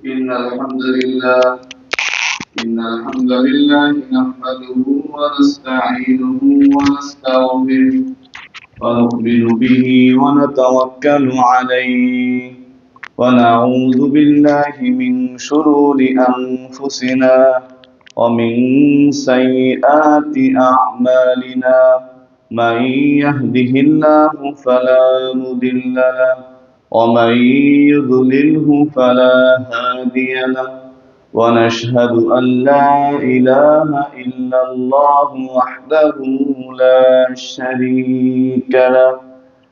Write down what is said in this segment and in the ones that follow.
إن الحمد لله إن الحمد لله نحمده ونستعينه ونستغفره ونؤمن به ونتوكل عليه ونعوذ بالله من شرور أنفسنا ومن سيئات أعمالنا من يهده الله فلا مضل له ومن يضلله فلا هادي له ونشهد أن لا إله إلا الله وحده لا شريك له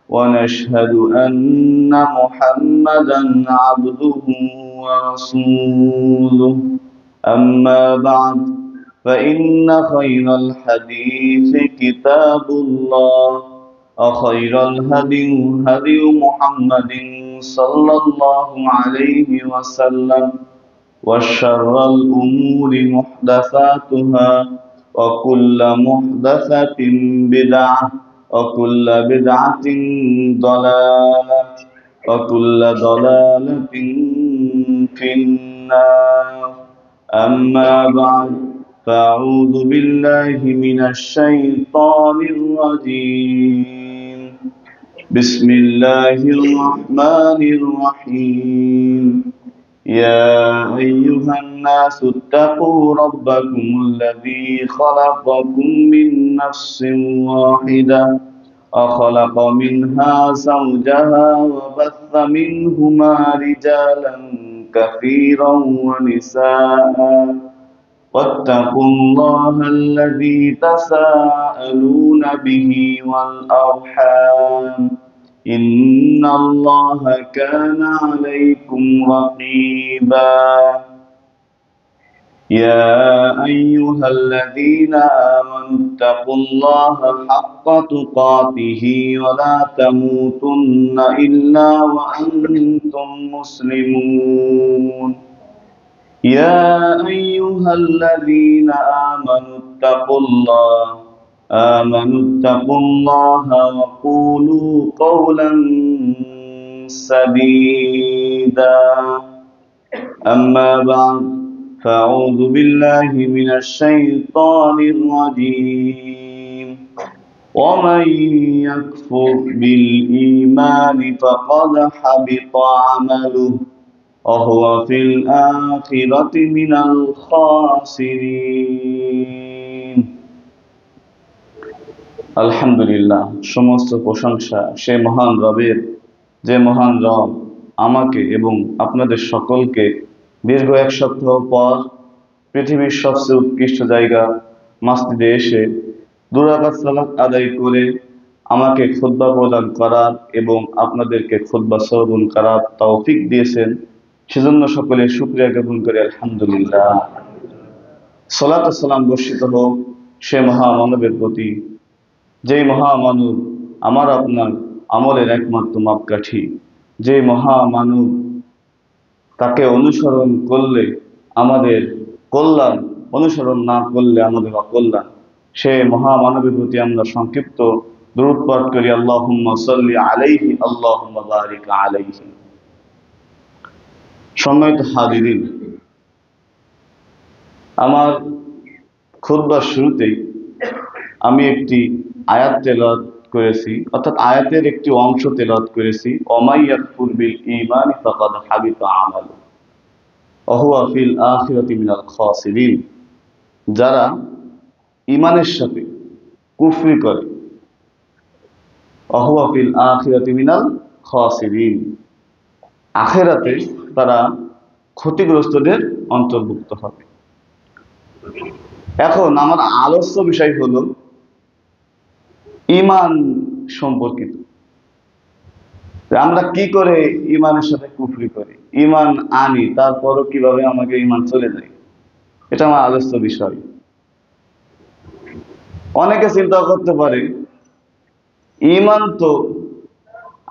ونشهد أن محمدا عبده ورسوله أما بعد فإن خير الحديث كتاب الله وخير الهدي هدي محمد صلى الله عليه وسلم وشر الأمور محدثاتها وكل محدثة بدعة وكل بدعة ضلالة وكل ضلالة في النار أما بعد فأعوذ بالله من الشيطان الرجيم بسم الله الرحمن الرحيم يا أيها الناس اتقوا ربكم الذي خلقكم من نفس واحدة وخلق منها زوجها وبث منهما رجالا كثيرا ونساء واتقوا الله الذي تساءلون به والأرحام إن الله كان عليكم رقيبا يا أيها الذين آمنوا اتقوا الله حق تقاته ولا تموتن إلا وأنتم مسلمون يا أيها الذين آمنوا اتقوا الله وقولوا قولا سديدا أما بعد فأعوذ بالله من الشيطان الرجيم ومن يكفر بالإيمان فقد حبط عمله وهو في الآخرة من الخاسرين আলহামদুলিল্লাহ সমস্ত প্রশংসা সেই মহান রবের যে মহান রব আমাকে এবং আপনাদের সকলকে দীর্ঘ এক সপ্তাহ পর পৃথিবীর সবচেয়ে উৎকৃষ্ট জায়গা মসজিদে এসে দুই রাকাত সালাত আদায় করে আমাকে খুতবা প্রদান করার এবং আপনাদেরকে খুতবা শ্রবণ করার তৌফিক দিয়েছেন সেজন্য সকলে শুকরিয়া জ্ঞাপন করি আলহামদুলিল্লাহ। সালাত ও সালাম বর্ষিত হোক সে মহামানবের প্রতি যেই মহামানব আমার আপনার আমলের একমাত্র মাপকাঠি, যে মহামানব তাকে অনুসরণ করলে আমাদের কল্যাণ, অনুসরণ না করলে আমাদের অকল্যাণ, সে মহামানবের প্রতি আমরা সংক্ষিপ্ত দরুদ পাঠ করি আল্লাহুম্মা সাল্লি আলাইহি আল্লাহুম্মা বারিক আলাইহি। সম্মানিত হাজিরিন, আমার খুতবার শুরুতেই আমি একটি আয়াত তেলাওয়াত করেছি, অর্থাৎ আয়াতের একটি অংশ তেলাওয়াত করেছি, ওমাই ইয়াকফুর বিল ঈমানি ফাকাদ হাবিতা আমালু ওয়া হুয়া ফিল আখিরাতি মিনাল খাসিরিন। যারা ঈমানের সাথে কুফরি করে, ওয়া হুয়া ফিল আখিরাতি মিনাল খাসিরিন, আখিরাতে তারা ক্ষতিগ্রস্তদের অন্তর্ভুক্ত হবে। এখন আমার আলোচ্য বিষয় হলো ঈমান সম্পর্কিত। আমরা কি করে ঈমানের সাথে কুফরি করি, ঈমান আনি, তারপরও কিভাবে আমাকে ঈমান চলে যায়, এটা আমার আলোচ্য বিষয়। অনেকে চিন্তা করতে পারে ঈমান তো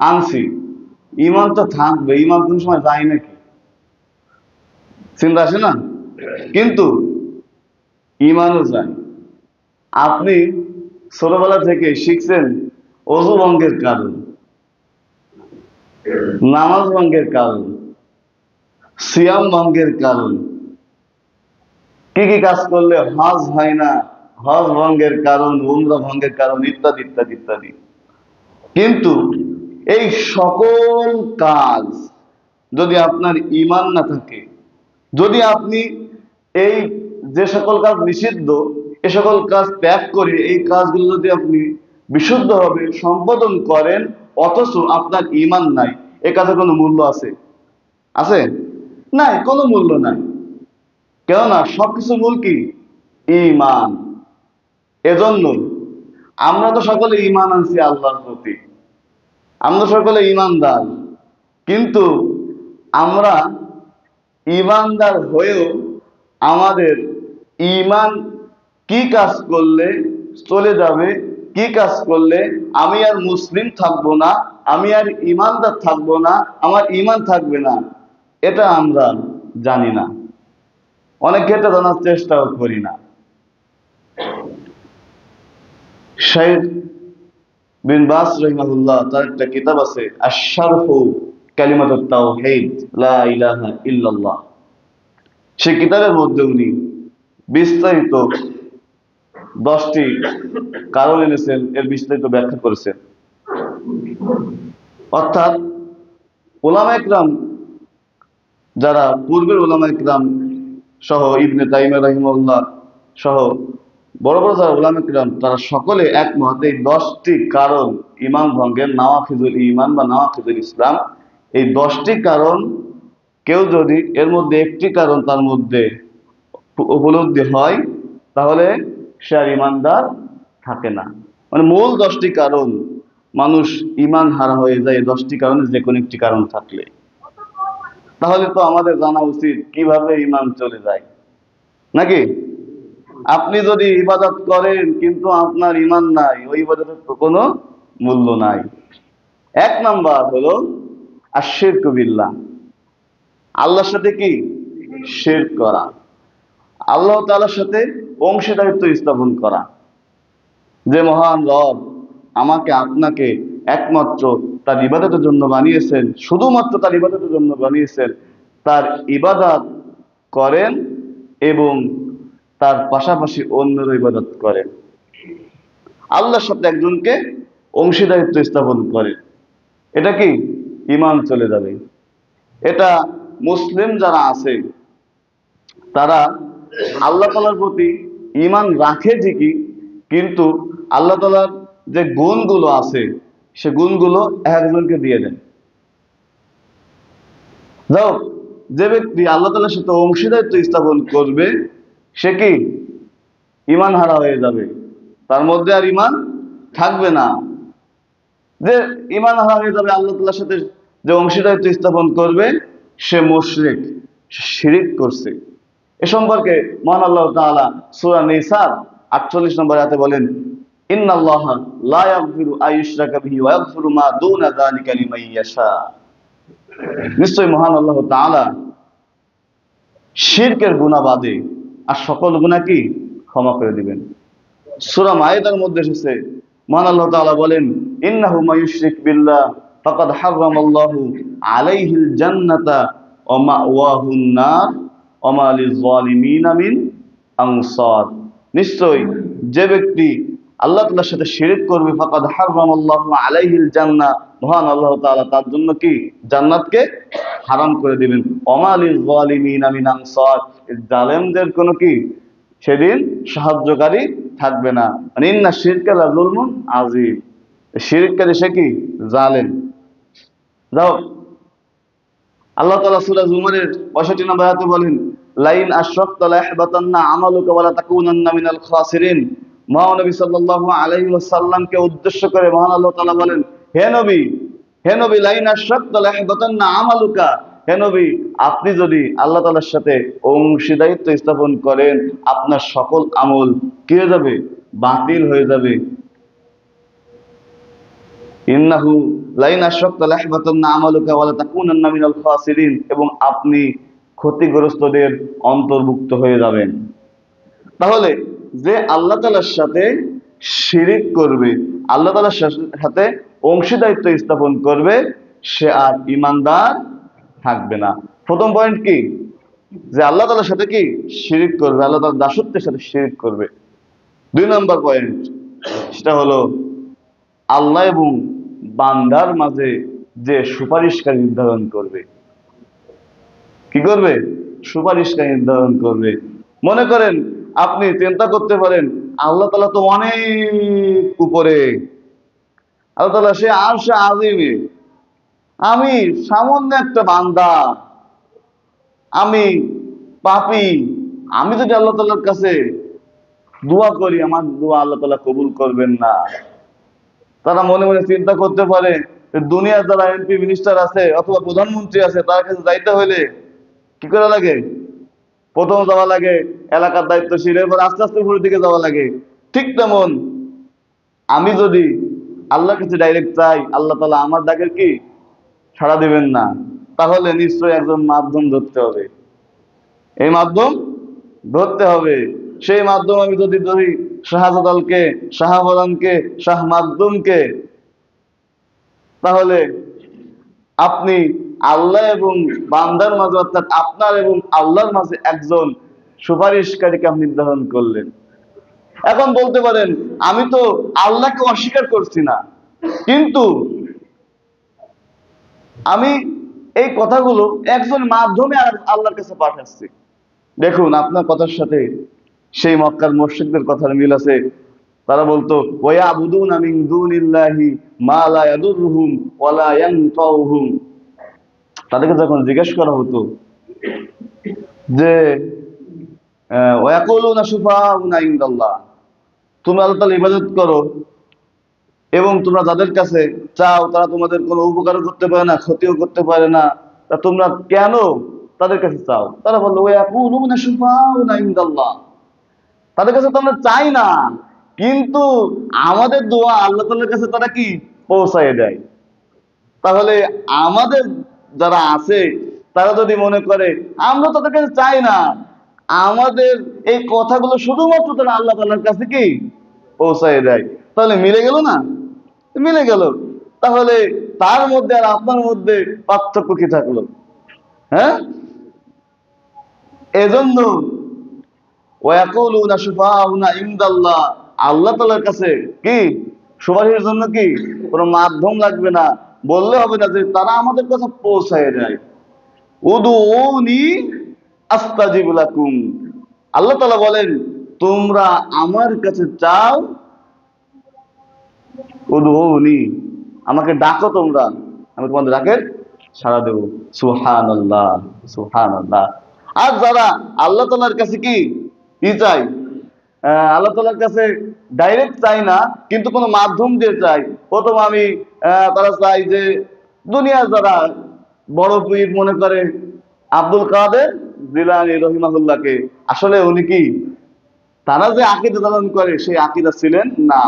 আনছি, ঈমান তো থাকবে, ঈমান কোন সময় যায় নাকি, চিন্তা আসে না? কিন্তু ঈমানও যায়। আপনি ছোটবেলা থেকে শিখছেন ওযু ভঙ্গের কারণ, নামাজ ভঙ্গের কারণ, সিয়াম ভঙ্গের কারণ, কি কি কাজ করলে হজ হয় না, হজ ভঙ্গের কারণ, উমরা ভঙ্গের কারণ, ইত্যাদি ইত্যাদি ইত্যাদি। কিন্তু এই সকল কাজ যদি আপনার ঈমান না থাকে, যদি আপনি এই যে সকল কাজ নিষিদ্ধ এ সকল কাজ ত্যাগ করে এই কাজগুলো যদি আপনি বিশুদ্ধভাবে সম্পাদন করেন, অথচ আপনার ঈমান নাই, এ কাজে কোনো মূল্য আছে? আছে? নাই, কোনো মূল্য নাই। কেননা সবকিছু মূল কি? ঈমান। এজন্য আমরা তো সকলে ঈমান আনছি আল্লাহর প্রতি, আমরা সকলে ঈমানদার, কিন্তু আমরা ঈমানদার হয়েও আমাদের ঈমান কি কাজ করলে চলে যাবে, কি কাজ করলে আমি আর মুসলিম থাকবো না, আমি আর ঈমানদার থাকবো না, আমার ঈমান থাকবে না, এটা আমরা জানি না। অনেক ক্ষেত্রে জানার চেষ্টাও করি না। শাইখ বিন বাস রাহিমাহুল্লাহ তার একটা কিতাব আছে, আশ-শারহু কালিমাতুত তাওহীদ লা ইলাহা ইল্লাল্লাহ। সেই কিতাবের মধ্যে উনি বিস্তারিত 10টি কারণ এনেছেন, এর বিস্তারিত ব্যাখ্যা করেছেন। অর্থাৎ উলামায়ে কেরাম, যারা পূর্বের উলামায়ে কেরাম সহ ইবনে তাইমিয়া রাহিমাহুল্লাহ সহ বড় বড় যারা উলামায়ে কেরাম, তারা সকলে একমত এই 10টি কারণ ঈমান ভঙ্গের, নাওয়াকিদুল ঈমান বা নাওয়াকিদুল ইসলাম, এই 10টি কারণ কেউ যদি এর মধ্যে একটি কারণ তার মধ্যে উপলব্ধি হয়, তাহলে সে আর ঈমানদার থাকে না। মানে মূল 10টি কারণ, মানুষ ঈমান হারা হয়ে যায় 10টি কারণে যে কোনো একটি কারণ থাকলে। তাহলে তো আমাদের জানা উচিত কিভাবে ঈমান চলে যায়, নাকি? আপনি যদি ইবাদত করেন কিন্তু আপনার ঈমান নাই, ওই ইবাদতের তো কোনো মূল্য নাই। 1 নাম্বার হলো আশ-শিরকু বিল্লাহ, আল্লাহর সাথে কি শিরক করা, আল্লাহ তাআলার সাথে অংশীদারিত্ব স্থাপন করা। যে মহান রব আমাকে আপনাকে একমাত্র তার ইবাদতের জন্য বানিয়েছেন, শুধুমাত্র তার ইবাদতের জন্য বানিয়েছেন, তার ইবাদত করেন এবং তার পাশাপাশি অন্যের ইবাদত করেন। আল্লাহর সাথে একজনকে অংশীদারিত্ব স্থাপন করে, এটা কি ঈমান চলে যাবে। এটা মুসলিম যারা আছে তারা আল্লাহ তাআলার প্রতি ঈমান রাখে ঠিকই, কিন্তু আল্লাহ তাআলার যে গুণগুলো আছে সে গুণগুলো একজনকে দিয়ে দেন। যাও, যে ব্যক্তি আল্লাহ তাআলার সাথে অংশীদারিত্ব স্থাপন করবে সে কি ঈমান হারা হয়ে যাবে, তার মধ্যে আর ঈমান থাকবে না। যে ঈমান হারা হয়ে যাবে, আল্লাহ তাআলার সাথে যে অংশীদারিত্ব স্থাপন করবে সে মুশরিক, শিরিক করছে। এ সম্পর্কে মহান আল্লাহ তাআলা সূরা নিসার 48 নম্বর আয়াতে বলেন, ইন্নাল্লাহা লা ইয়াগফিরু আইয়ুশরাকা বিহি ওয়া ইয়াগফিরু মা দুনা যালিকা লিমান ইয়াশা। নিশ্চয়ই মহান আল্লাহ তাআলা শিরকের গুনাহ বাদে আর সকল গুনাহ কি ক্ষমা করে দিবেন। সূরা মায়েদার মধ্যে এসেছে, মহান আল্লাহ তাআলা বলেন, ইন্নাহু মায়ুশরিক বিল্লাহ ফাকাদ হারামাল্লাহু আলাইহিল জান্নাতা ওয়া মাওয়াহুন নার ওয়া মা লিয-যালিমিনা মিন আনসার। নিশ্চয়ই যে ব্যক্তি আল্লাহ তাআলার সাথে শিরক করবে, ফাকাদ হারামাল্লাহু আলাইহিল জান্নাহ, মহান আল্লাহ তাআলা তার জন্য কি জান্নাতকে হারাম করে দিবেন। ওয়া মা লিয-যালিমিনা মিন আনসার, জালেমদের কোনো কি সেদিন সাহায্যকারী থাকবে না। মানে ইন্না শিরকা লা যুলমুন আযীম, শিরককারী সে কি জালেম। যাও, আল্লাহ তাআলা সূরা জুমারের 65 নম্বর আয়াতে বলেন, লাইন আশরাকতা লা ইয়াহবাতান্না আমালুকা ওয়া লা তাকুনান্না মিনাল খাসিরিন। মহানবী সাল্লাল্লাহু আলাইহি ওয়াসাল্লামকে উদ্দেশ্য করে মহান আল্লাহ তাআলা বলেন, হে নবী, হে নবী, লাইন আশরাকতা লা ইয়াহবাতান্না আমালুকা, হে নবী, আপনি যদি আল্লাহ তাআলার সাথে অংশীদারিত্ব স্থাপন করেন, আপনার সকল আমল কি হয়ে যাবে? বাতিল হয়ে যাবে। ইন্নাহু লাইন আশরাকতা লা ইয়াহবাতান্না আমালুকা ওয়া লা তাকুনান্না মিনাল খাসিরিন, এবং আপনি ক্ষতিগ্রস্তদের অন্তর্ভুক্ত হয়ে যাবেন। তাহলে যে আল্লাহ তাআলার সাথে শিরিক করবে, আল্লাহ তাআলার সাথে অংশীদারিত্ব স্থাপন করবে, সে আর ঈমানদার থাকবে না। প্রথম পয়েন্ট কি? যে আল্লাহ তাআলার সাথে কি শিরিক করবে, আল্লাহ তাআলার দাসত্বের সাথে শিরিক করবে। 2 নম্বর পয়েন্ট, সেটা হলো আল্লাহ এবং বান্দার মাঝে যে সুপারিশকারী নির্ধারণ করবে। কি করবে? সুপারিশকারী নির্ধারণ করবে। মনে করেন, আপনি চিন্তা করতে পারেন, আল্লাহ তাআলা তো অনেক উপরে, আল্লাহ তাআলা সে আরশে আজিমে, আমি সামান্য একটা বান্দা, আমি পাপী, আমি যদি আল্লাহ তাআলার কাছে দোয়া করি, আমার দোয়া আল্লাহ তাআলা কবুল করবেন না। তারা মনে মনে চিন্তা করতে পারে, দুনিয়ার যারা এমপি মিনিস্টার আছে অথবা প্রধানমন্ত্রী আছে, তার কাছে যাইতে হলে কি করা লাগে? প্রথম যাওয়া লাগে এলাকার দায়িত্বশীল, এরপর আস্তে আস্তে উপরের দিকে যাওয়া লাগে। ঠিক তেমন আমি যদি আল্লাহর কাছে ডাইরেক্ট চাই, আল্লাহ তাআলা আমার ডাকের কি সাড়া দিবেন না, তাহলে নিশ্চয়ই একজন মাধ্যম ধরতে হবে। এই মাধ্যম ধরতে হবে। সেই মাধ্যম আমি যদি ধরি শাহজালালকে, শাহবালানকে, শাহ মাকদুমকে, তাহলে আপনি আল্লাহ এবং বান্দার মাঝে, অর্থাৎ আপনার এবং আল্লাহর মাঝে একজন সুপারিশকারীকে আপনি নির্ধারণ করলেন। এখন বলতে পারেন, আমি তো আল্লাহকে অস্বীকার করছি না, কিন্তু আমি এই কথাগুলো একজন মাধ্যমে আল্লাহর কাছে পাঠাচ্ছি। দেখুন, আপনার কথার সাথে সেই মক্কার মুশরিকদের কথার মিল আছে। তারা বলতো, ওয়ায়াবুদুনা মিন দুনিল্লাহি মা লা ইয়াদুররুহুম ওয়া লা ইয়ানফাউহুম। তাদেরকে যখন জিজ্ঞেস করা হতো যে ওয়ায়াকুলুনা শুফাউনা ইনদাল্লাহ, তোমরা আল্লাহ তাআলার ইবাদত করো এবং তোমরা যাদের কাছে চাও তারা তোমাদের কোনো উপকারও করতে পারে না, ক্ষতিও করতে পারে না, তা তোমরা কেন তাদের কাছে চাও? তারা বললো, ওয়ায়াকুলুনা শুফাউনা ইনদাল্লাহ, তাদের কাছে তো আমরা চাই না, কিন্তু আমাদের দোয়া আল্লাহ তাআলার কাছে তারা কি পৌঁছায় দেয়। তাহলে আমাদের যারা আছে তারা যদি মনে করে আমরা তাদের কাছে চাই না, আমাদের এই কথাগুলো শুধুমাত্র তারা আল্লাহ তাআলার কাছে কি পৌঁছায় দেয়, তাহলে মিলে গেল না? মিলে গেল। তাহলে তার মধ্যে আর আপনার মধ্যে পার্থক্য কি থাকলো? হ্যাঁ, এজন্য ওয়ায়াকুলুনা শুফাউনা ইনদাল্লাহ, আল্লাহ তাআলার কাছে কি সুপারিশের জন্য কি কোনো মাধ্যম লাগবে না, বললে হবে না যে তারা আমাদের কথা পৌঁছায় দেয়। উদউনি আস্তাজিব লাকুম, আল্লাহ তাআলা বলেন, তোমরা আমার কাছে চাও, উদউনি, আমাকে ডাকো তোমরা, আমি তোমাদের ডাকের সাড়া দেব। সুবহানাল্লাহ, সুবহানাল্লাহ। আর যারা আল্লাহ তাআলার কাছে কি চাই, আল্লাহ তাআলার কাছে ডাইরেক্ট চাই না, কিন্তু কোনো মাধ্যম দিয়ে চাই। প্রথম আমি তারা চাই যে দুনিয়ার যারা বড় পীর, মনে করে আব্দুল কাদের জিলানী রহিমাহুল্লাহকে, আসলে উনি কি, তারা যে আকীদা ধারণ করে সেই আকীদা ছিলেন না।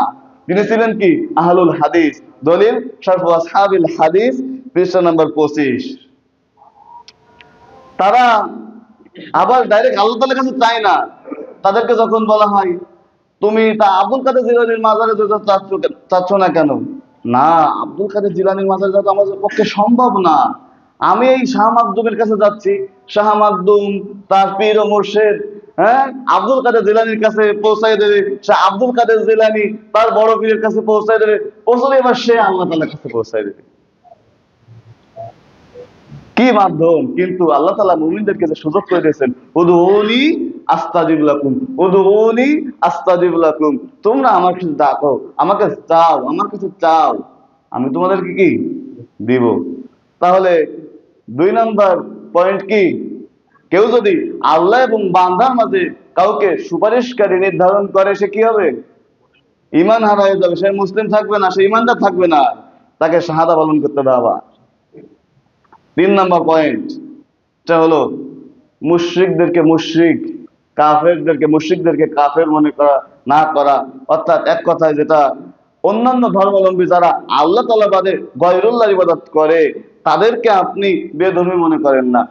তিনি ছিলেন কি আহলুল হাদিস। দলিল শরফ আসহাবিল হাদিস, পৃষ্ঠা নম্বর 25। তারা আবার ডাইরেক্ট আল্লাহ তাআলার কাছে চায় না। তাদেরকে যখন বলা হয়, তুমি তা আব্দুল কাদের জিলানীর মাজারে যেতে চাচ্ছ না কেন? না, আব্দুল কাদের জিলানীর মাজারে যাওয়া আমাদের পক্ষে সম্ভব না, আমি এই শাহ মাকদুমের কাছে যাচ্ছি। শাহ মাকদুম তার পীর ও মুর্শিদ, হ্যাঁ, আব্দুল কাদের জিলানীর কাছে পৌঁছায় দেবে। সে আব্দুল কাদের জিলানী তার বড় পীরের কাছে পৌঁছায় দেবে, পৌঁছলে এবার সে আল্লাহ তাআলার কাছে পৌঁছায় দেবে। কি মাধ্যম! কিন্তু আল্লাহ তাআলা মুমিনদেরকে যে সুযোগ করে দিয়েছেন, উদউনি আস্তাজিব লাকুম, উদউনি আস্তাজিব লাকুম, তোমরা আমার কাছে ডাকো, আমাকে চাও, আমার কাছে চাও, আমি তোমাদেরকে কি দিব। তাহলে 2 নম্বর পয়েন্ট কি, কেউ যদি আল্লাহ এবং বান্দার মাঝে কাউকে সুপারিশকারী নির্ধারণ করে, সে কি হবে? ঈমান হারা হয়ে যাবে, সে মুসলিম থাকবে না, সে ঈমানদার থাকবে না, তাকে শাহাদা পালন করতে হবে। 3 নম্বর পয়েন্ট, এটা হলো মুশরিকদেরকে মুশরিক, মুশরিকদেরকে কাফের মনে করা না করা। অর্থাৎ এক কথায়, যেটা অন্যান্য ধর্মাবলম্বী যারা আল্লাহ তাআলা বাদে গয়রুল্লাহর ইবাদত করে, তাদেরকে আপনি বেধর্মী মনে করেন না।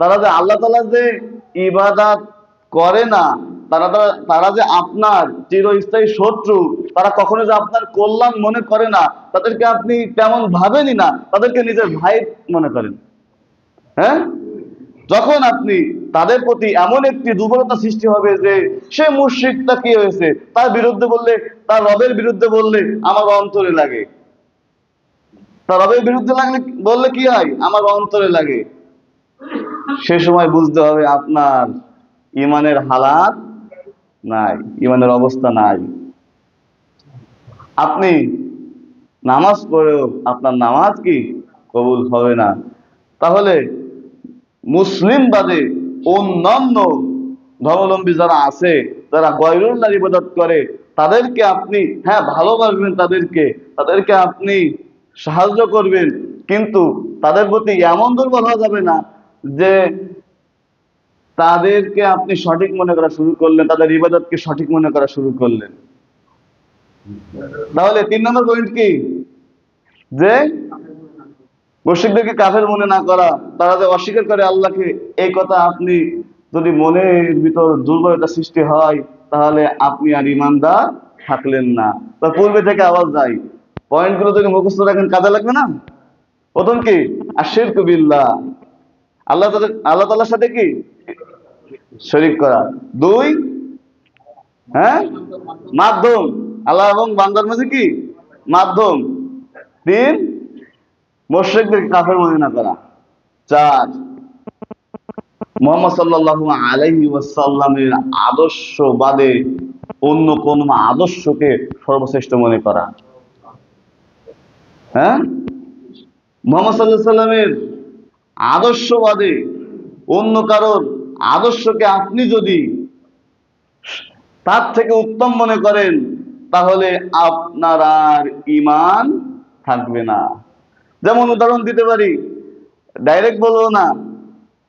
তারা যে আল্লাহ তাআলা যে ইবাদত করে না, তারা যে আপনার চিরস্থায়ী শত্রু, তারা কখনো যে আপনার কল্যাণ মনে করে না, তাদেরকে আপনি তেমন ভাবেনই না, তাদেরকে নিজের ভাই মনে করেন। হ্যাঁ, যখন আপনি তাদের প্রতি এমন একটি দুর্বলতা সৃষ্টি হবে যে সে মুশরিকটা কি হয়েছে, তার বিরুদ্ধে বললে, তার রবের বিরুদ্ধে বললে আমার অন্তরে লাগে, তার রবের বিরুদ্ধে লাগলে বললে কি হয়, আমার অন্তরে লাগে, সে সময় বুঝতে হবে আপনার ইমানের হালাত নাই, ইমানের অবস্থা নাই। আপনি নামাজ পড়েও আপনার নামাজ কি কবুল হবে না। তাহলে মুসলিম বাদে অন্যান্য ধর্মাবলম্বী যারা আছে, যারা গয়রুল্লাহর ইবাদত করে, তাদেরকে আপনি হ্যাঁ ভালোবাসবেন, তাদেরকে আপনি সাহায্য করবেন, কিন্তু তাদের প্রতি এমন দুর্বল হওয়া যাবে না যে তাদেরকে আপনি সঠিক মনে করা শুরু করলেন, তাদের ইবাদতকে সঠিক মনে করা শুরু করলেন। তাহলে 3 নম্বর পয়েন্ট কি, যে মুশরিকদেরকে কাফের মনে না করা, তারা যে অস্বীকার করে আল্লাহকে, এই কথা আপনি যদি মনের ভিতর দুর্বলতা সৃষ্টি হয়, তাহলে আপনি আর ইমানদার থাকলেন না। তা পূর্বে থেকে আবার যাই, পয়েন্টগুলো যদি মুখস্থ রাখেন কাজে লাগবে না। প্রথম কি, আশিরকু বিল্লাহ, আল্লাহ তাআলার সাথে কি শরীক করা। 2, হ্যাঁ মাধ্যম, আল্লাহ এবং বান্দার মাঝে কি মাধ্যম। 3, মুশরিকদেরকে কাফের মনে না করা। 4, মুহাম্মদ সাল্লাল্লাহু আলাইহি ওয়াসাল্লামের আদর্শ বাদে অন্য কোন আদর্শকে সর্বশ্রেষ্ঠ মনে করা। হ্যাঁ, মুহাম্মদ সাল্লাল্লাহু আলাইহি ওয়াসাল্লামের আদর্শ বাদে অন্য কারোর আদর্শকে আপনি যদি তার থেকে উত্তম মনে করেন, তাহলে আপনার আর ঈমান থাকবে না। যেমন উদাহরণ দিতে পারি, ডাইরেক্ট বলবো না,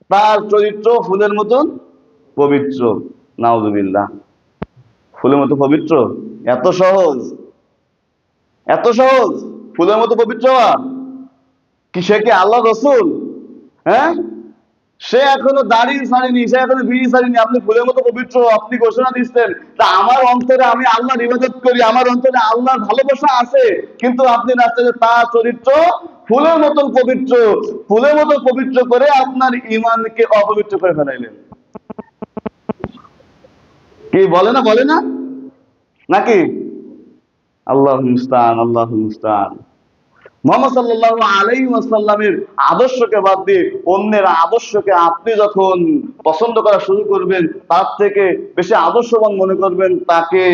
তার চরিত্র ফুলের মতন পবিত্র, নাউযুবিল্লাহ। ফুলের মতো পবিত্র, এত সহজ, এত সহজ ফুলের মতো পবিত্র হওয়া? কি সে কি আল্লাহ রসুল? হ্যাঁ, সে এখনো দাড়ি ছাড়েনি, সে এখনো বিড়ি ছাড়েনি, আপনি ফুলের মতো পবিত্র, আপনি ঘোষণা দিচ্ছেন তা আমার অন্তরে আমি আল্লাহর ইবাদত করি, আমার অন্তরে আল্লাহর ভালোবাসা আছে, কিন্তু আপনি রাস্তায় তার চরিত্র ফুলের মতন পবিত্র, ফুলের মতো পবিত্র করে আপনার ঈমানকে অপবিত্র করে ফেলাইলেন। কি বলে না, বলে না নাকি? আল্লাহুল মুস্তাআন, আল্লাহুল মুস্তাআন। মুহাম্মদ সাল্লাল্লাহু আলাইহি ওয়াসাল্লামের আদর্শকে বাদ দিয়ে অন্যের আদর্শকে আপনি যখন পছন্দ করা শুরু করবেন, তার থেকে বেশি আদর্শবান মনে করবেন তাকে,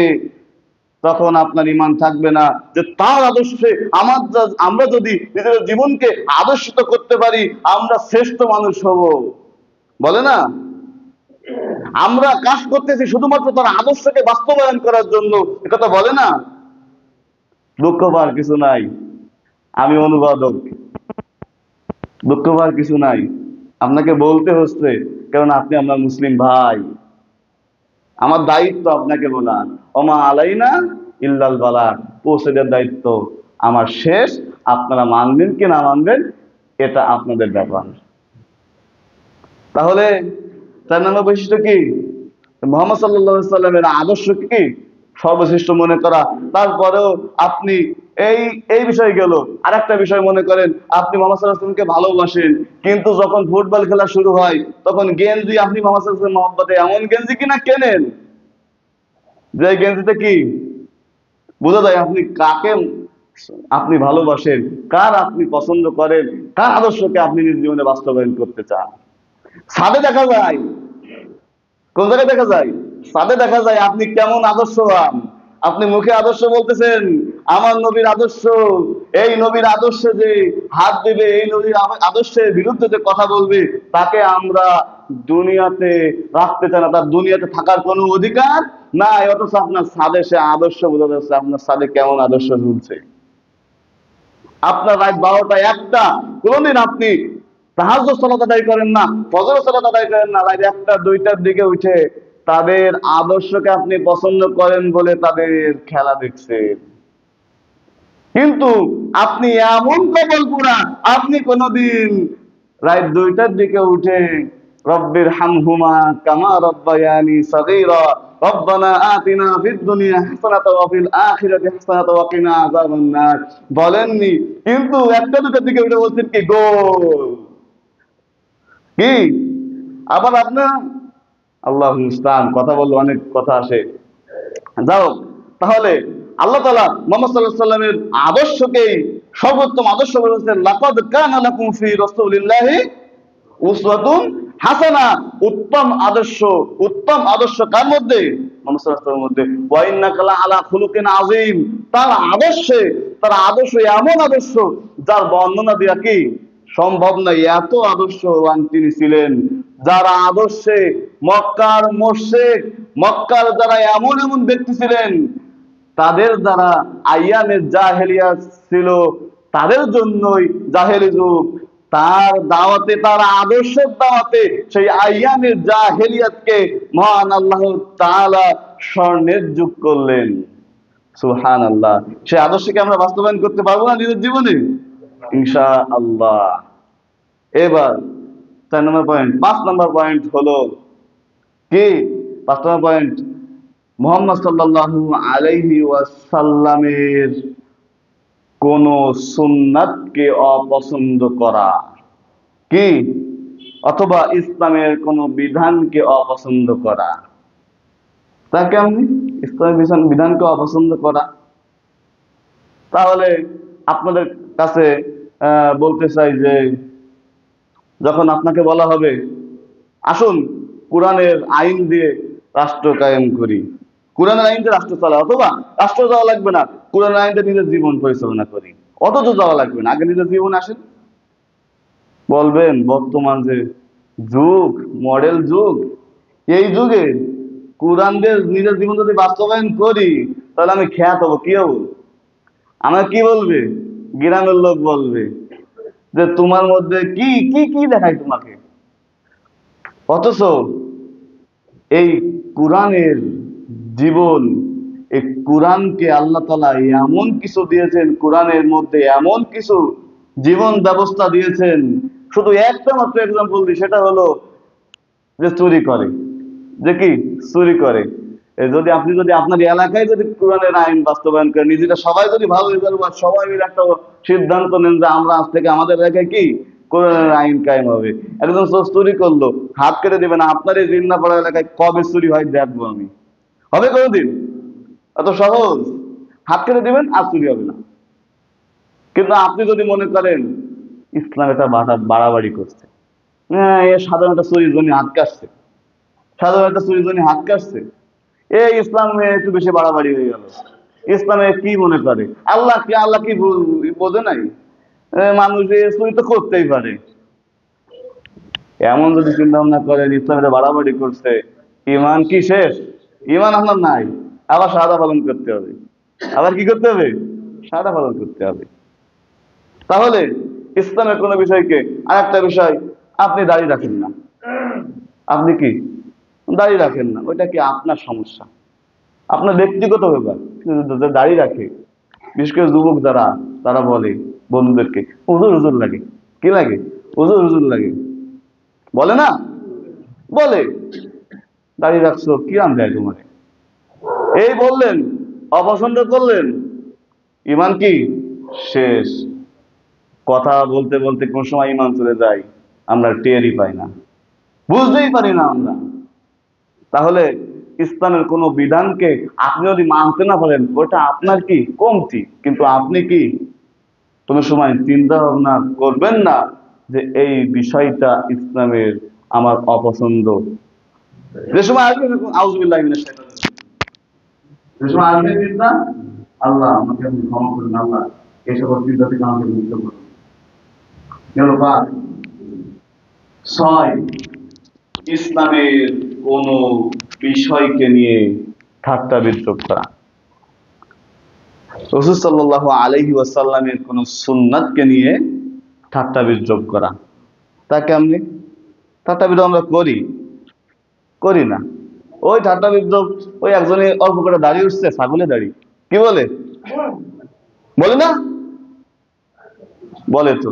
তখন আপনার ঈমান থাকবে না। যে তার আদর্শে আমরা যদি নিজেদের জীবনকে আদর্শিত করতে পারি, আমরা শ্রেষ্ঠ মানুষ হব। বলে না, আমরা কাজ করতেছি শুধুমাত্র তার আদর্শকে বাস্তবায়ন করার জন্য, একথা বলে না। দুঃখ পাওয়ার কিছু নাই, আমি অনুবাদক, দুঃখ পাওয়ার কিছু নাই, আপনাকে বলতে হচ্ছে, কারণ আপনি আমার মুসলিম ভাই, আমার দায়িত্ব আপনাকে বলার। ওমা আলাইনা ইল্লাল বালাগ, পৌঁছে দেওয়ার দায়িত্ব আমার শেষ, আপনারা মানবেন কি না মানবেন এটা আপনাদের ব্যাপার। তাহলে 4 নম্বর বৈশিষ্ট্য কি, মুহাম্মদ সাল্লাল্লাহু আলাইহি সাল্লামের আদর্শ কি সর্বশ্রেষ্ঠ মনে করা। তারপরেও আপনি এই বিষয় গেল, আরেকটা বিষয় মনে করেন আপনি মুহাম্মদ সাল্লাল্লাহু আলাইহি সাল্লামকে ভালোবাসেন, কিন্তু যখন ফুটবল খেলা শুরু হয় তখন গেঞ্জি আপনি মুহাম্মদ সাল্লাল্লাহু আলাইহি সাল্লামের মহব্বতে এমন গেঞ্জি কিনা কেনেন যে গেঞ্জিতে কি বোঝা যায় আপনি কাকে আপনি ভালোবাসেন, কার আপনি পছন্দ করেন, কার আদর্শকে আপনি নিজ জীবনে বাস্তবায়ন করতে চান। সাদে দেখা যায়, কোন জায়গায় দেখা যায়, সাদে দেখা যায় আপনি কেমন আদর্শবান। আপনি মুখে আদর্শ বলতেছেন, আমার নবীর আদর্শ, এই নবীর আদর্শে যে হাত দেবে, এই নবীর আদর্শের বিরুদ্ধে যে কথা বলবে, তাকে আমরা দুনিয়াতে রাখতে চাই না, তার দুনিয়াতে থাকার কোনো অধিকার নাই। অথচ আপনার সাদে সে আদর্শ বোঝা যাচ্ছে, আপনার সাদে কেমন আদর্শ ঝুলছে। আপনার রাত 12টা 1টা কোনদিন আপনি তাহাজ্জুদ সালাত আদায় করেন না, ফজর সালাত আদায় করেন না, রাত 1টা 2টার দিকে উঠে তাদের আদর্শকে আপনি পছন্দ করেন বলে তাদের খেলা দেখছেন। কিন্তু আপনি এমন কপাল পোড়া, আপনি কোনদিন রাত 2টার দিকে উঠে রব্বির হামহুমা কামা রব্বায়ানি সগীরা রব্বানা আতিনা ফিদ দুনিয়া হাসানাতাও ওয়া ফিল আখিরাতি হাসানাতাও ওয়া কিনা আযাবান নার বলেননি, কিন্তু 1টা 2টার দিকে উঠে বলছেন কি গোল, কি আবার আপনার আল্লাহ মুস্তান, কথা বললে অনেক কথা আসে। যাও, তাহলে আল্লাহ তাআলা মুহাম্মদ সাল্লাল্লাহু আলাইহি ওয়াসাল্লামের আদর্শকেই সর্বোত্তম আদর্শ বলেছেন, লাকাদ কানা লাকুম ফি রাসূলিল্লাহি উসওয়াতুন হাসানা। উত্তম আদর্শ, উত্তম আদর্শ কার মধ্যে? মুহাম্মদ সাল্লাল্লাহু আলাইহি ওয়াসাল্লামের মধ্যে। ওয়া ইন্নাকা লা আলা খুলুকিন আযীম। তার আদর্শে, তার আদর্শ এমন আদর্শ যার বর্ণনা দেয়া কি সম্ভব নয়, এত আদর্শবান তিনি ছিলেন। যারা আদর্শে মক্কার মুশরিক, মক্কার যারা এমন এমন ব্যক্তি ছিলেন, তাদের দ্বারা আইয়ামের জাহেলিয়া ছিল, তাদের জন্যই জাহেলি যুগ। তার দাওয়াতে, তার আদর্শের দাওয়াতে সেই আইয়ামের জাহেলিয়াতকে মহান আল্লাহ তাআলা স্বর্ণের যুগ করলেন। সুবহানাল্লাহ। সেই আদর্শকে আমরা বাস্তবায়ন করতে পারবো না নিজের জীবনে? ইনশাআল্লাহ। এবার 4 নম্বর পয়েন্ট, 5 নম্বর পয়েন্ট হলো কি? 5 নম্বর পয়েন্ট, মুহাম্মদ সাল্লাল্লাহু আলাইহি ওয়াসাল্লামের কোন সুন্নাতকে অপছন্দ করা, কি অথবা ইসলামের কোন বিধানকে অপছন্দ করা। তা কেমনি ইসলামের বিধানকে অপছন্দ করা? তাহলে আপনাদের কাছে বলতে চাই যে, যখন আপনাকে বলা হবে আসুন কোরআনের আইন দিয়ে রাষ্ট্র কায়েম করি, কোরআনের আইন দিয়ে রাষ্ট্র চালা, অথবা রাষ্ট্র যাওয়া লাগবে না, কোরআনের আইন দিয়ে নিজের জীবন পরিচালনা করি, অথচ যাওয়া লাগবে না, আগে নিজের জীবন আসেন। বলবেন বর্তমান যে যুগ, মডেল যুগ, এই যুগে কোরআন দিয়ে নিজের জীবন যদি বাস্তবায়ন করি, তাহলে আমি খ্যাত হবো। কি হবো? আমার কি বলবে? গ্রামের লোক বলবে যে তোমার মধ্যে কি কি কি দেখায় তোমাকে। অথচ এই কোরআনের জীবন, এই কোরআনকে আল্লাহ তাআলা এমন কিছু দিয়েছেন, কোরআনের মধ্যে এমন কিছু জীবন ব্যবস্থা দিয়েছেন। শুধু একটা মাত্র এক্সাম্পল দিই, সেটা হলো যে চুরি করে, যে কি চুরি করে। যদি আপনি যদি আপনার এলাকায় যদি কোরআনের আইন বাস্তবায়ন করেন, নিজেরা সবাই যদি ভালো রেজাল্ট, সবাই মিলে একটা সিদ্ধান্ত নেন যে আমরা আজ থেকে আমাদের এলাকায় কি কোরআনের আইন কায়েম হবে। একজন চুরি করলো, হাত কেটে দেবেন। আপনার এই জিন্নাপাড়া এলাকায় কবে চুরি হয় দেখবো আমি, হবে কোনোদিন? এত সহজ? হাত কেটে দিবেন আর চুরি হবে না। কিন্তু আপনি যদি মনে করেন ইসলাম এটা বাড়াবাড়ি করছে, হ্যাঁ এ সাধারণ একটা চুরির জন্য হাত কাটছে, সাধারণ একটা চুরির জন্য হাত কাটছে, এই ইসলামে একটু বেশি বাড়াবাড়ি হয়ে গেল। ইসলামে কি মনে করে? আল্লাহ কি, আল্লাহ কি বোঝে নাই? মানুষ চুরি তো করতেই পারে। এমন যদি চিন্তা ভাবনা করেন ইসলামের বাড়াবাড়ি করছে, ইমান কি শেষ? ইমান আপনার নাই। আবার সাদা পালন করতে হবে, আবার কি করতে হবে? সাদা পালন করতে হবে। তাহলে ইসলামের কোন বিষয়কে, আর একটা বিষয়, আপনি দাঁড়িয়ে রাখেন না, আপনি কি দাঁড়িয়ে রাখেন না, ওইটা কি আপনার সমস্যা, আপনার ব্যক্তিগত ব্যাপার। দাঁড়িয়ে রাখে, বিশেষ করে যুবক যারা, তারা বলে বন্ধুদেরকে হুজুর হুজুর লাগে। কি লাগে? হুজুর হুজুর লাগে, বলে না? বলে দাঁড়িয়ে রাখছো, কি আন দেয় তোমার? এই বললেন, অপছন্দ করলেন, ইমান কি শেষ। কথা বলতে বলতে কোন সময় ইমান চলে যায়, আমরা টেরই পাই না, বুঝতেই পারি না আমরা। তাহলে ইসলামের কোন বিধানকে আপনি যদি মানতে না পারেন, ওটা আপনার কি কমতি, কিন্তু আপনি কি কোন সময় চিন্তা ভাবনা করবেন না যে এই বিষয়টা ইসলামের আমার অপছন্দ? যে সময় আসবে আউযুবিল্লাহি মিনাশ শাইতানির রাজিম, যে সময় আসবে চিন্তা, আল্লাহ আমাকে ক্ষমা করুন, আল্লাহ এই সকল চিন্তা থেকে আমাকে মুক্ত করুন। গেল 6, ইসলামের কোন বিষয়কে নিয়ে ঠাট্টা বিদ্রূপ করা। রাসূল সাল্লাল্লাহু আলাইহি ওয়াসাল্লামের কোন সুন্নাতকে নিয়ে ঠাট্টা বিদ্রূপ করা। তা কেমনে? ঠাট্টা বিদ্রূপ আমরা করি না। ওই ঠাট্টা বিদ্রূপ, ওই একজনে অল্প করে দাড়ি উঠছে, ছাগলে দাড়ি, কি বলে? বলে না? বলে তো।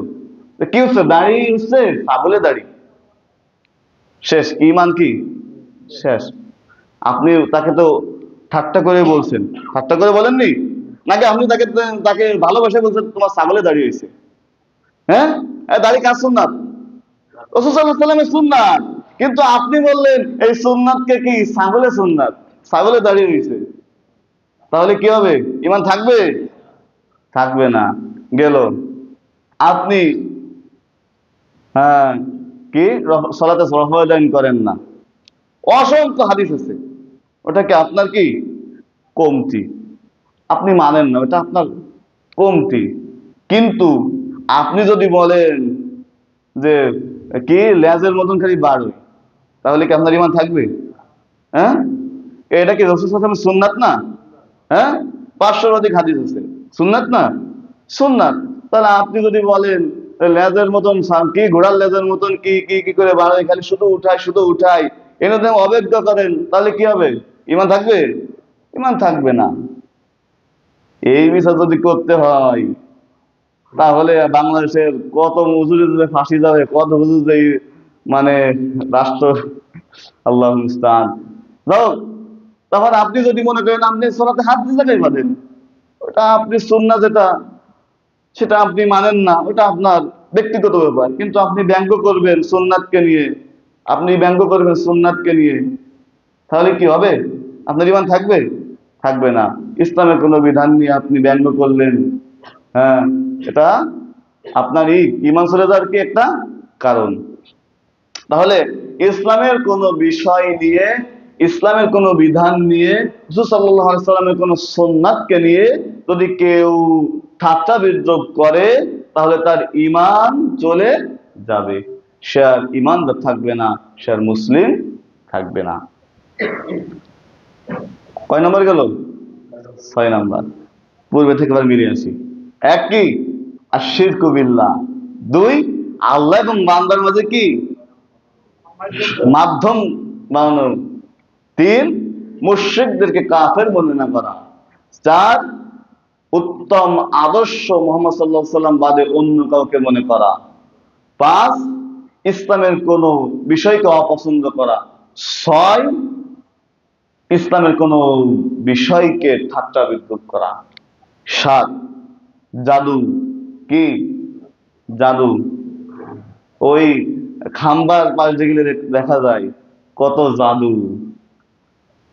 কি উঠছে? দাড়ি উঠছে, ছাগলে দাড়ি, শেষ। ঈমান কি শেষ? আপনি তাকে তো ঠাট্টা করে বলছেন, ঠাট্টা করে বলেননি নাকি? আপনি তাকে ভালোবাসে বলছেন তোমার ছাগলে দাঁড়িয়ে হয়েছে। হ্যাঁ, দাড়ি কার সুন্নাত? রাসূল সাল্লাল্লাহু আলাইহি ওয়াসাল্লামের সুন্নাত। কিন্তু আপনি বললেন এই সুন্নাতকে কি ছাগলের সুন্নাত, ছাগলে দাঁড়িয়ে রয়েছে, তাহলে কি হবে? ইমান থাকবে? থাকবে না, গেল। আপনি হ্যাঁ কি সালাতে রফাদাইন করেন না, অসংখ্য হাদিস আছে, ওটা কি আপনার কি কমতি, আপনি মানেন না, ওটা আপনার কমতি। কিন্তু আপনি যদি বলেন যে কি লেজের মতন খালি বাড়বে, তাহলে কি আপনার ইমান থাকবে? হ্যাঁ, এটা কি রাসূল সাল্লাল্লাহু আলাইহি ওয়াসাল্লামের সুন্নাত না? হ্যাঁ, 500-র অধিক হাদিস আছে, সুন্নাত না? সুন্নাত। তাহলে আপনি যদি বলেন লেজের মতন কি ঘোড়ার লেজের মতন কি কি কি করে বাড়ায়, খালি শুধু উঠায় শুধু উঠায়, এনে অবজ্ঞ করেন, তাহলে কি হবে? ইমান থাকবে? ইমান থাকবে না। এই বিচার যদি করতে হয়, তাহলে বাংলাদেশের কত হুজুরে যে ফাঁসি যাবে, কত হুজুর যে মানে রাষ্ট্র, আল্লাহ মুস্তান। যাও, তখন আপনি যদি মনে করেন আপনি সলাতে হাত দিয়ে জায়গায় বাঁধেন, ওটা আপনি সুন্নাহ যেটা, সেটা আপনি মানেন না, ওটা আপনার ব্যক্তিগত ব্যাপার। কিন্তু আপনি ব্যঙ্গ করবেন সুন্নাতকে নিয়ে, আপনি ব্যঙ্গ করবেন সুন্নাতকে নিয়ে, তাহলে কি হবে? আপনার ইমান থাকবে? থাকবে না। ইসলামের কোনো বিধান নিয়ে আপনি ব্যঙ্গ করলেন, হ্যাঁ, এটা আপনার এই ইমান চলে যাওয়ার কি একটা কারণ। তাহলে ইসলামের কোনো বিষয় নিয়ে, ইসলামের কোনো বিধান নিয়ে, রাসূল সাল্লাল্লাহু আলাইহি সাল্লামের কোনো সুন্নাতকে নিয়ে যদি কেউ ঠাট্টা বিদ্রূপ করে, তাহলে তার ঈমান চলে যাবে, সে আর ঈমানদার থাকবে না, সে আর মুসলিম থাকবে না। কয় নম্বর গেল? 6 নাম্বার। পূর্বে থেকে এবার মিলিয়ে আসি। এক কি আশিরকু বিল্লাহ, 2 আল্লাহ এবং বান্দার মাঝে কি মাধ্যম বানানো, 3 মুশরিকদেরকে কাফের বর্ণনা করা, 4 উত্তম আদর্শ মুহাম্মদ সাল্লাল্লাহু আলাইহি সাল্লাম বাদে অন্য কাউকে মনে করা, 5 ইসলামের কোন বিষয়কে অপছন্দ করা, 6 ইসলামের কোন বিষয়কে ঠাট্টা বিদ্রূপ করা, 7 জাদু। কি জাদু? ওই খাম্বার পাল্টে গেলে দেখা যায় কত জাদু,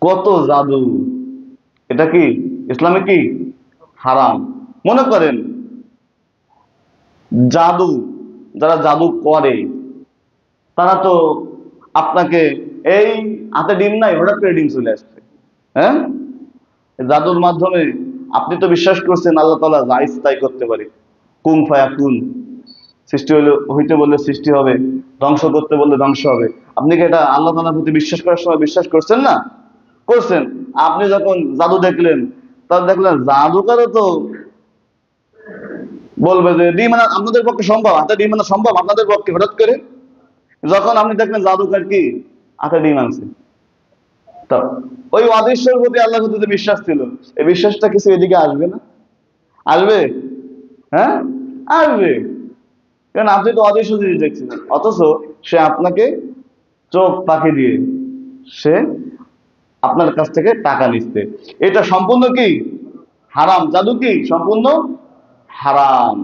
কত জাদু। এটা কি ইসলামে কি হারাম। মনে করেন জাদু, যারা জাদু করে তারা তো আপনাকে এই হাতে ডিম নাই, হঠাৎ করে ডিম চলে আসছে, হ্যাঁ, জাদুর মাধ্যমে আপনি তো বিশ্বাস করছেন আল্লাহ তাআলা যা ইচ্ছা তাই করতে পারে, কুন ফায়াকুন, সৃষ্টি হলে হইতে বললে সৃষ্টি হবে, ধ্বংস করতে বললে ধ্বংস হবে। আপনি কি এটা আল্লাহ তাআলার প্রতি বিশ্বাস করার সময় বিশ্বাস করছেন না? করছেন। আপনি যখন জাদু দেখলেন, তখন দেখলেন জাদুকারও তো বলবে যে ডিম আনা আপনাদের পক্ষে সম্ভব, হাতে ডিম আনা সম্ভব আপনাদের পক্ষে, হঠাৎ করে যখন আপনি দেখলেন জাদুকার কি হাতে ডিম আনছে, তো ওই অদৃশ্যের প্রতি আল্লাহর প্রতি বিশ্বাস ছিল, এই বিশ্বাসটা কিছু এদিকে আসবে না? আসবে? হ্যাঁ, আসবে। কারণ আপনি তো অদৃশ্য জিনিস দেখছিলেন, অথচ সে আপনাকে চোখ পাখি দিয়ে সে আপনার কাছ থেকে টাকা নিচ্ছে। এটা সম্পূর্ণ কি হারাম। জাদু কি সম্পূর্ণ হারাম।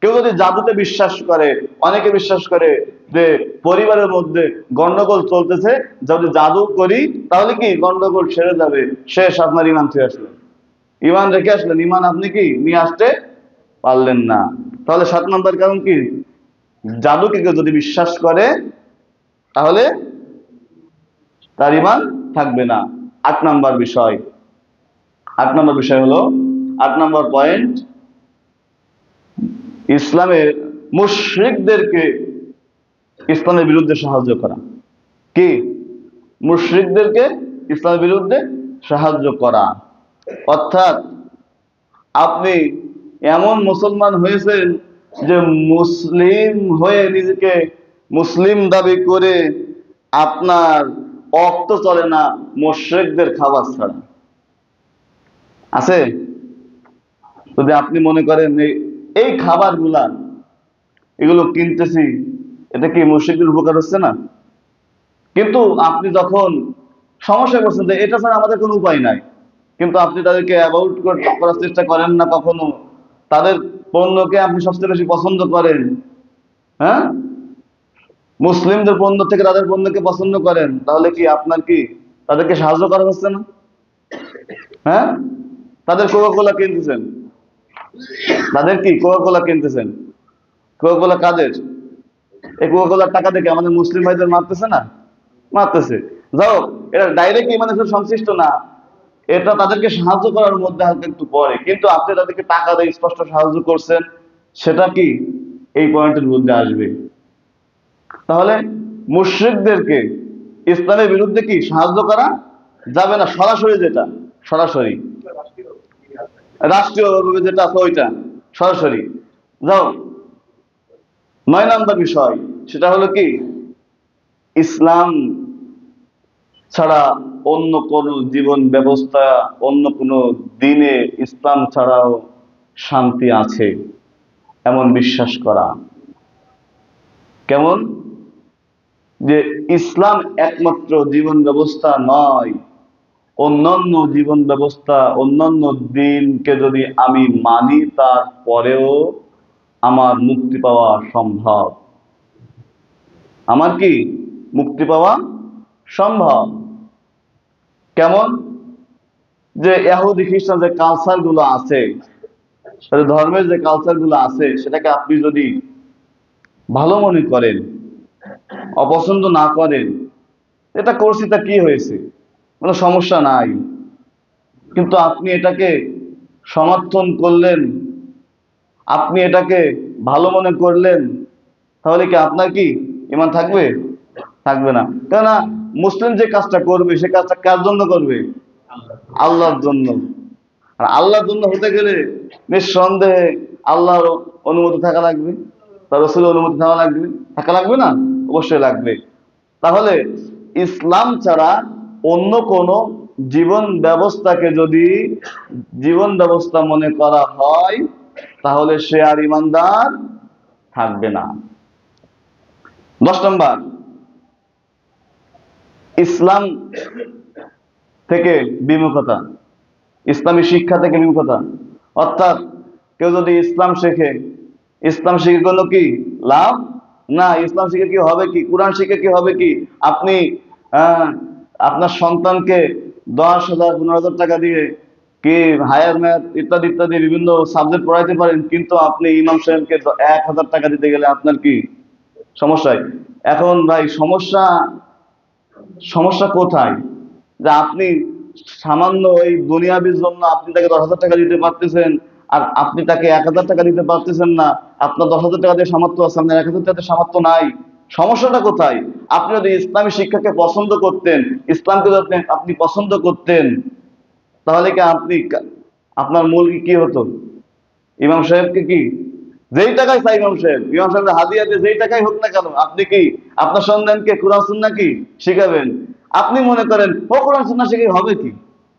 কেউ যদি জাদুতে বিশ্বাস করে, অনেকে বিশ্বাস করে যে পরিবারের মধ্যে গন্ডগোল চলতেছে, যদি জাদু করি তাহলে কি গন্ডগোল সেরে যাবে, শেষ, আপনার ইমান ফিরে আসলেন, ইমান রেখে আসলেন, ইমান আপনি কি নিয়ে আসতে পারলেন না। তাহলে 7 নম্বর কারণ কি, জাদুকে কেউ যদি বিশ্বাস করে তাহলে তার ইমান থাকবে না। 8 নম্বর বিষয়, 8 নম্বর বিষয় হলো, 8 নম্বর পয়েন্ট, ইসলামের মুশরিকদেরকে ইসলামের বিরুদ্ধে সাহায্য করা। কি? মুশরিকদেরকে ইসলামের বিরুদ্ধে সাহায্য করা, অর্থাৎ আপনি এমন মুসলমান হয়েছেন যে মুসলিম হয়ে নিজেকে মুসলিম দাবি করে আপনার অক্ত চলে না মুশরিকদের খাবার ছাড়া। আছে? যদি আপনি মনে করেন এই খাবারগুলা এগুলো কিনতেছি, এটা কি মুশরিকদের উপকার হচ্ছে না? কিন্তু আপনি যখন সমস্যা করছেন যে এটা ছাড়া আমাদের কোনো উপায় নাই, কিন্তু আপনি তাদেরকে অ্যাভয়েড করার চেষ্টা করেন না কখনো, তাদের পণ্যকে আপনি সবচেয়ে বেশি পছন্দ করেন, হ্যাঁ, মুসলিমদের পণ্য থেকে তাদের পণ্যকে পছন্দ করেন, তাহলে কি আপনার কি তাদেরকে সাহায্য করা হচ্ছে না? হ্যাঁ, তাদের কোকা-কোলা কিনতেছেন, তাদের কি কোকা-কোলা কিনতেছেন, কোকা-কোলা কাদের? এই কোকা-কোলার টাকা থেকে আমাদের মুসলিম ভাইদের মারতেছে না? মারতেছে। যাও, এটা ডাইরেক্ট ইমানের সাথে সংশ্লিষ্ট না, এটা তাদেরকে সাহায্য করার মধ্যে হালকা একটু পড়ে, কিন্তু আপনি তাদেরকে টাকা দিয়ে স্পষ্ট সাহায্য করছেন, সেটা কি এই পয়েন্টের মধ্যে আসবে? তাহলে মুশরিকদেরকে ইসলামের বিরুদ্ধে কি সাহায্য করা যাবে না, সরাসরি যেটা সরাসরি রাষ্ট্রীয় যেটা আছে ওইটা সরাসরি। যাও, 9 নম্বর বিষয়, সেটা হলো কি ইসলাম ছাড়া অন্য কোন জীবন ব্যবস্থা, অন্য কোন দিনে ইসলাম ছাড়াও শান্তি আছে এমন বিশ্বাস করা। কেমন? যে ইসলাম একমাত্র জীবন ব্যবস্থা নয়, অন্যান্য জীবন ব্যবস্থা, অন্যান্য দিনকে যদি আমি মানি তারপরেও আমার মুক্তি পাওয়া সম্ভব। আমার কি মুক্তি পাওয়া সম্ভব। কেমন? যে ইহুদি খ্রিস্টান যে কালচার গুলো আছে, ধর্মের যে কালচার গুলো আছে, সেটাকে আপনি যদি ভালো মনে করেন, অপছন্দ না করেন, এটা করছি তা কি হয়েছে, কোনো সমস্যা নাই, কিন্তু আপনি এটাকে সমর্থন করলেন, আপনি এটাকে ভালো মনে করলেন, তাহলে কি আপনার কি ঈমান থাকবে? থাকবে না। কেননা মুসলিম যে কাজটা করবে, সে কাজটা কার জন্য করবে? আল্লাহর জন্য। আর আল্লাহর জন্য হতে গেলে নিঃসন্দেহে আল্লাহর অনুমতি থাকা লাগবে, তার রাসূলের অনুমতি থাকা লাগবে না? অবশ্যই লাগবে। তাহলে ইসলাম ছাড়া অন্য কোন জীবন ব্যবস্থাকে যদি জীবন ব্যবস্থা মনে করা হয়, তাহলে সে আর ঈমানদার থাকবে না। 10 নম্বর, ইসলাম থেকে বিমুখতা, ইসলামী শিক্ষা থেকে বিমুখতা। অর্থাৎ কেউ যদি ইসলাম শেখে, ইসলাম শিখে কোনো কি লাভ? না। ইসলাম শিখে কি হবে? কি কোরআন শিখে কি হবে? কি আপনি আপনার সন্তানকে 10,000 15,000 টাকা দিয়ে কি হায়ার ম্যাথ ইত্যাদি ইত্যাদি বিভিন্ন সাবজেক্ট পড়াইতে পারেন, কিন্তু আপনি ইমাম সাহেবকে 1,000 টাকা দিতে গেলে আপনার কি সমস্যা? এখন ভাই সমস্যা কোথায়? যে আপনি সামান্য এই দুনিয়াবির জন্য আপনি তাকে 10,000 টাকা দিতে পারতেছেন, আর আপনি তাকে 1,000 টাকা দিতে পারতেছেন না। আপনার 10,000 টাকা দিয়ে সামর্থ্য আছে, আপনার 1,000 টাকা সামর্থ্য নাই। সমস্যাটা কোথায়? আপনি যদি ইসলামী শিক্ষাকে পছন্দ করতেন, ইসলামকে যদি আপনি পছন্দ করতেন, তাহলে কি আপনার মূল কি হতো? ইমাম সাহেবকে কি যেই টাকায় চাই ইমাম সাহেবের হাদিয়াতে যেই টাকাই হোক না কেন, আপনি কি আপনার সন্তানকে কোরআন সুন্নাহ কি শিখাবেন? আপনি মনে করেন ও কোরআন সুন্নাহ শিখে হবে কি?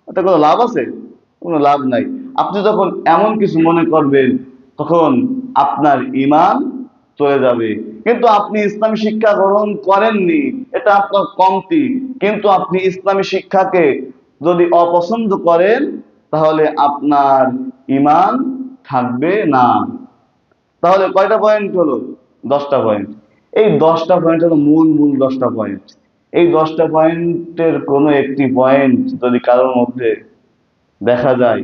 এটা কোনো লাভ আছে? কোনো লাভ নাই। আপনি যখন এমন কিছু মনে করবেন, তখন আপনার ঈমান চলে যাবে। কিন্তু আপনি ইসলামী শিক্ষা গ্রহণ করেননি, এটা আপনার কমতি, কিন্তু আপনি ইসলামী শিক্ষাকে যদি অপছন্দ করেন, তাহলে আপনার ঈমান থাকবে না। তাহলে কয়টা পয়েন্ট হলো? 10টা পয়েন্ট। এই 10টা পয়েন্ট হলো মূল 10টা পয়েন্ট। এই 10টা পয়েন্টের কোনো একটি পয়েন্ট যদি কারোর মধ্যে দেখা যায়,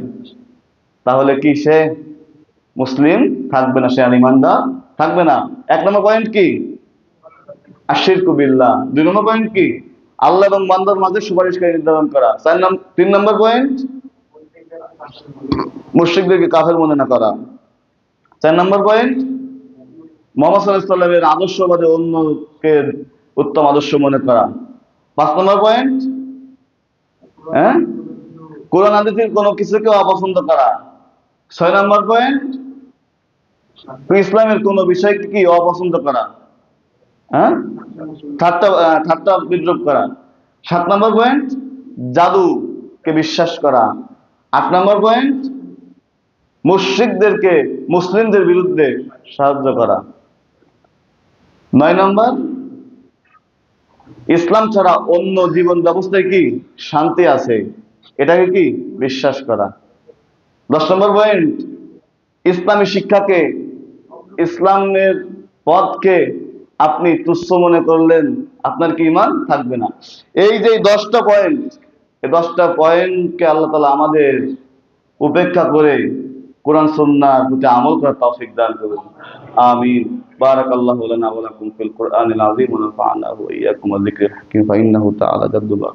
তাহলে কি সে মুসলিম থাকবে না, সে আর ঈমানদার থাকবে না। 1 নম্বর পয়েন্ট কি? আশিরকু বিল্লাহ। 2 নম্বর পয়েন্ট কি? আল্লাহ এবং বান্দার মাঝে সুপারিশকারী নির্ধারণ করা। 3 নম্বর পয়েন্ট, মুশরিকদেরকে কাফের মনে না করা। 4 নম্বর পয়েন্ট, মুহাম্মদ সাল্লাল্লাহু আলাইহি ওয়াসাল্লামের আদর্শবাদে অন্যকে উত্তম আদর্শ মনে করা। 5 নম্বর পয়েন্ট, কোরআন হাদিসের কোনো কিছুকে অপছন্দ করা। 6 নম্বর পয়েন্ট, ইসলামের কোনো বিষয়কে কি অপছন্দ করা, ঠাট্টা বিদ্রুপ করা। 7 নম্বর পয়েন্ট, জাদুকে বিশ্বাস করা। 8 নম্বর পয়েন্ট, মুশরিকদেরকে মুসলিমদের বিরুদ্ধে সাহায্য করা। 9 নম্বর, ইসলাম ছাড়া অন্য জীবন ব্যবস্থায় কি শান্তি আছে, এটাকে কি বিশ্বাস করা। 10 নম্বর পয়েন্ট, ইসলামী শিক্ষাকে, ইসলামের পথকে আপনি তুচ্ছ মনে করলেন, আপনার কি ঈমান থাকবে না। এই যে 10টা পয়েন্ট, এই 10টা পয়েন্টকে আল্লাহ তাআলা আমাদের উপেক্ষা করে কোরআন সুন্নাহর প্রতি আমল করার তৌফিক দান করুন। আমিন। বারাকাল্লাহু লানা ওয়া লাকুম ফিল কুরআনিল আযীম ওয়া নাফা'না ওয়া ইয়্যাকুম বিয-যিকরিল হাকীম ফা ইন্নাহু তাআলা জাদ্দুল বার।